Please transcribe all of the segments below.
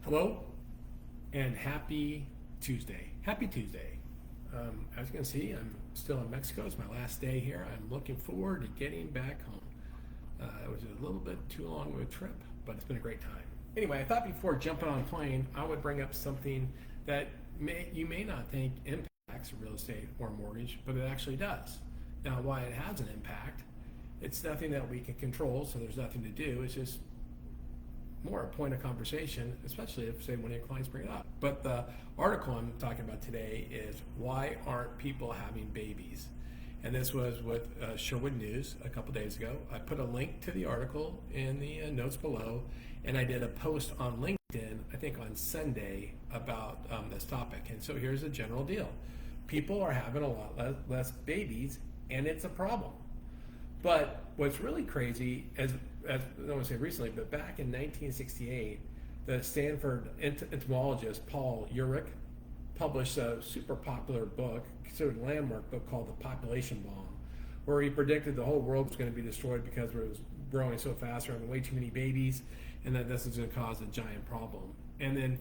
Hello and happy Tuesday. Happy Tuesday. As you can see, I'm still in Mexico. It's my last day here. I'm looking forward to getting back home. It was a little bit too long of a trip, but it's been a great time. Anyway, I thought before jumping on a plane, I would bring up something that you may not think impacts real estate or mortgage, but it actually does. Now, why it has an impact, it's nothing that we can control, so there's nothing to do. It's just more a point of conversation, especially if, say, one of your clients bring it up. But the article I'm talking about today is why aren't people having babies? And this was with Sherwood News a couple days ago. I put a link to the article in the notes below, and I did a post on LinkedIn, I think on Sunday, about this topic. And so here's the general deal. People are having a lot less babies, and it's a problem. But what's really crazy, as I don't want to say recently, but back in 1968, the Stanford entomologist Paul Ehrlich published a super popular book, considered a landmark book called The Population Bomb, where he predicted the whole world was going to be destroyed because it was growing so fast, we're having way too many babies, and that this is going to cause a giant problem. And then,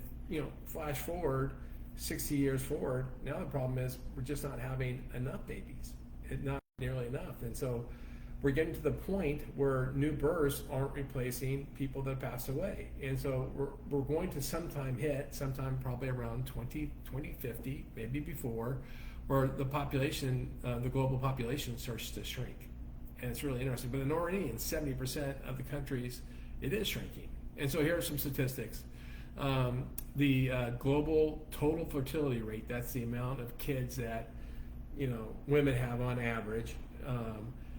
flash forward 60 years forward, now the problem is we're just not having enough babies, not nearly enough. And so we're getting to the point where new births aren't replacing people that passed away. And so we're going to sometime probably around 2050, maybe before, where the population, the global population starts to shrink. And it's really interesting. But already in 70% of the countries, it is shrinking. And so here are some statistics. The global total fertility rate, that's the amount of kids that, women have on average,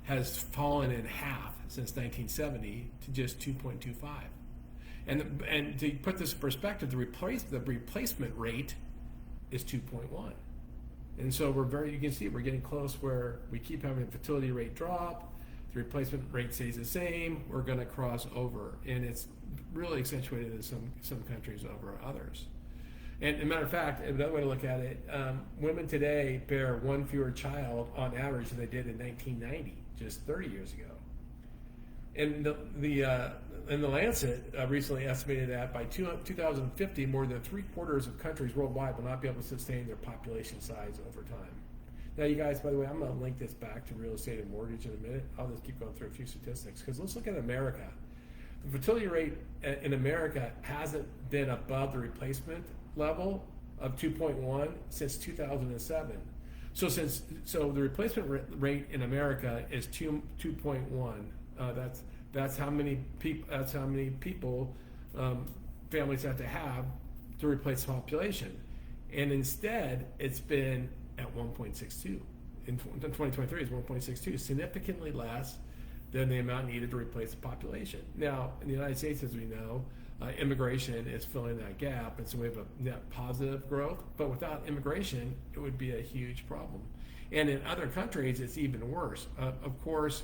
has fallen in half since 1970 to just 2.25. And to put this in perspective, the replacement rate is 2.1. And so you can see we're getting close where we keep having the fertility rate drop, the replacement rate stays the same, we're going to cross over. And it's really accentuated in some countries over others. And as a matter of fact, another way to look at it, women today bear one fewer child on average than they did in 1990, just 30 years ago. And the Lancet recently estimated that by 2050, more than 3/4 of countries worldwide will not be able to sustain their population size over time. Now, you guys, by the way, I'm going to link this back to real estate and mortgage in a minute. I'll just keep going through a few statistics, because let's look at America. The fertility rate in America hasn't been above the replacement level of 2.1 since 2007. So the replacement rate in America is 2.1. That's how many people families have to replace the population, and instead it's been at 1.62. In 2023 is 1.62, significantly less than the amount needed to replace the population. Now, in the United States, as we know, immigration is filling that gap, and so we have a net positive growth. But without immigration, it would be a huge problem. And in other countries, it's even worse. Of course,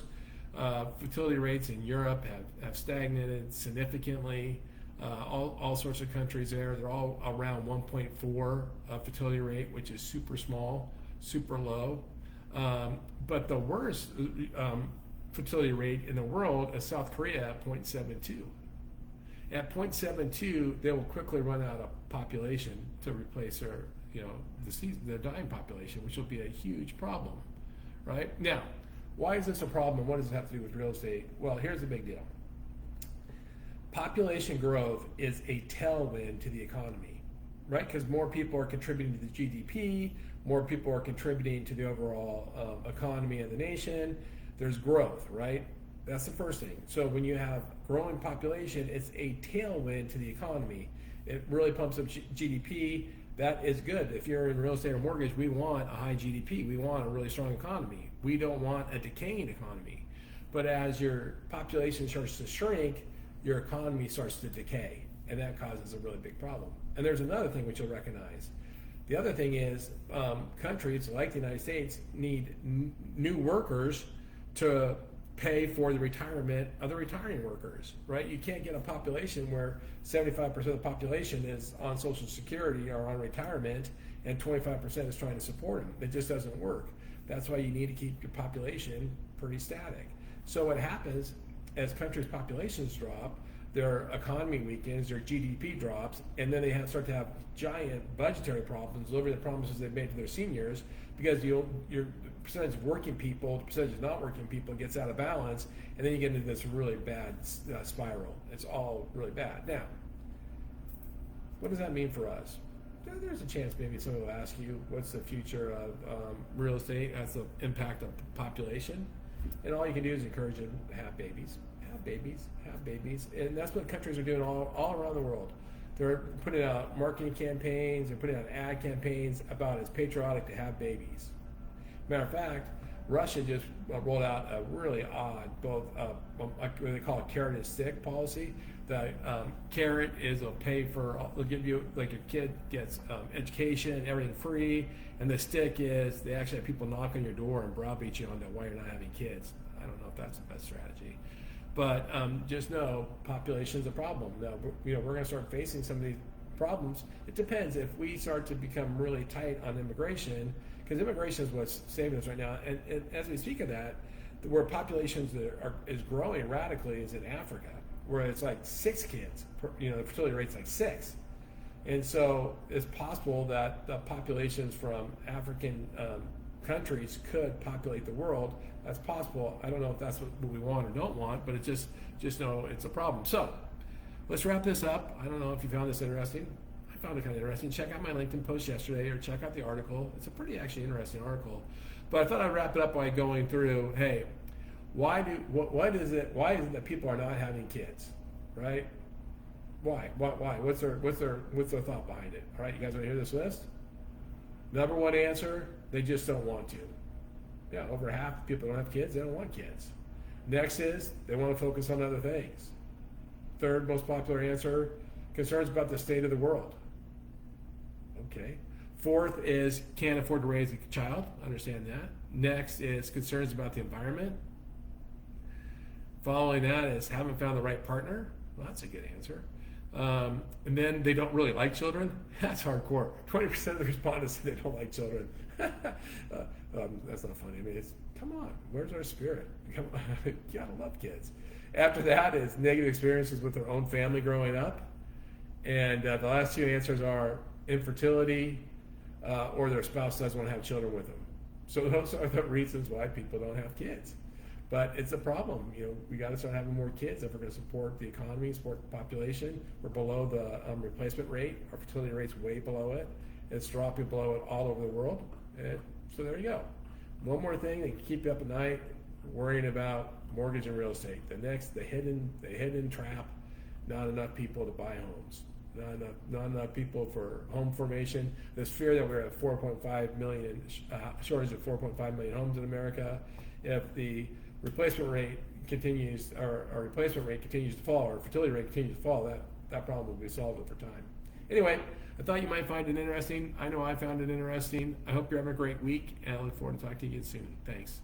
fertility rates in Europe have stagnated significantly. All sorts of countries there, they're all around 1.4 fertility rate, which is super small, super low. But the worst fertility rate in the world is South Korea at 0.72. At 0.72, they will quickly run out of population to replace their, the dying population, which will be a huge problem, right? Now, why is this a problem, and what does it have to do with real estate? Well, here's the big deal. Population growth is a tailwind to the economy, right? Because more people are contributing to the GDP, more people are contributing to the overall economy of the nation. There's growth, right? That's the first thing. So when you have growing population, it's a tailwind to the economy. It really pumps up GDP. That is good. If you're in real estate or mortgage, we want a high GDP. We want a really strong economy. We don't want a decaying economy. But as your population starts to shrink, your economy starts to decay, and that causes a really big problem. And there's another thing which you'll recognize. The other thing is countries like the United States need new workers to pay for the retirement of the retiring workers, right? You can't get a population where 75% of the population is on Social Security or on retirement and 25% is trying to support them. It just doesn't work. That's why you need to keep your population pretty static. So what happens as countries' populations drop, their economy weakens, their GDP drops, and then they start to have giant budgetary problems over the promises they've made to their seniors because your percentage of working people, the percentage of not working people gets out of balance, and then you get into this really bad spiral. It's all really bad. Now, what does that mean for us? There's a chance maybe someone will ask you, what's the future of real estate as the impact of population? And all you can do is encourage them to have babies, have babies, have babies. And that's what countries are doing all around the world. They're putting out marketing campaigns, they're putting out ad campaigns about it's patriotic to have babies. Matter of fact, Russia just rolled out a really odd, both what they call a carrot and stick policy. The carrot is they'll give you, like your kid gets education, everything free, and the stick is they actually have people knock on your door and browbeat you on why you're not having kids. I don't know if that's the best strategy. But just know population's a problem. Now, we're going to start facing some of these problems. It depends if we start to become really tight on immigration, because immigration is what's saving us right now. And as we speak of that, where populations is growing radically is in Africa, where it's like 6 kids. The fertility rate's like 6. And so it's possible that the populations from African countries could populate the world. That's possible. I don't know if that's what we want or don't want, but it's just know it's a problem. So let's wrap this up. I don't know if you found this interesting. I found it kind of interesting. Check out my LinkedIn post yesterday, or check out the article. It's a pretty actually interesting article. But I thought I'd wrap it up by going through, hey, why is it that people are not having kids, right? Why? What's their thought behind it? All right, you guys want to hear this list? Number one answer, they just don't want to. Yeah, over half of people don't have kids, they don't want kids. Next is they want to focus on other things. Third most popular answer, concerns about the state of the world. Okay. Fourth is can't afford to raise a child. Understand that. Next is concerns about the environment. Following that is haven't found the right partner. Well, that's a good answer. And then they don't really like children. That's hardcore. 20% of the respondents say they don't like children. That's not funny. I mean, come on. Where's our spirit? Come on. You gotta love kids. After that is negative experiences with their own family growing up. And the last 2 answers are infertility or their spouse doesn't want to have children with them. So those are the reasons why people don't have kids. But it's a problem. We got to start having more kids if we're going to support the economy, support the population. We're below the replacement rate. Our fertility rate's way below it. It's dropping below it all over the world. And so there you go. One more thing that can keep you up at night, worrying about mortgage and real estate. The hidden trap. Not enough people to buy homes. Not enough people for home formation. This fear that we're at 4.5 million shortage of 4.5 million homes in America. If the replacement rate continues, or our replacement rate continues to fall, or fertility rate continues to fall, that problem will be solved over time. Anyway, I thought you might find it interesting. I know I found it interesting. I hope you're having a great week, and I look forward to talking to you again soon. Thanks.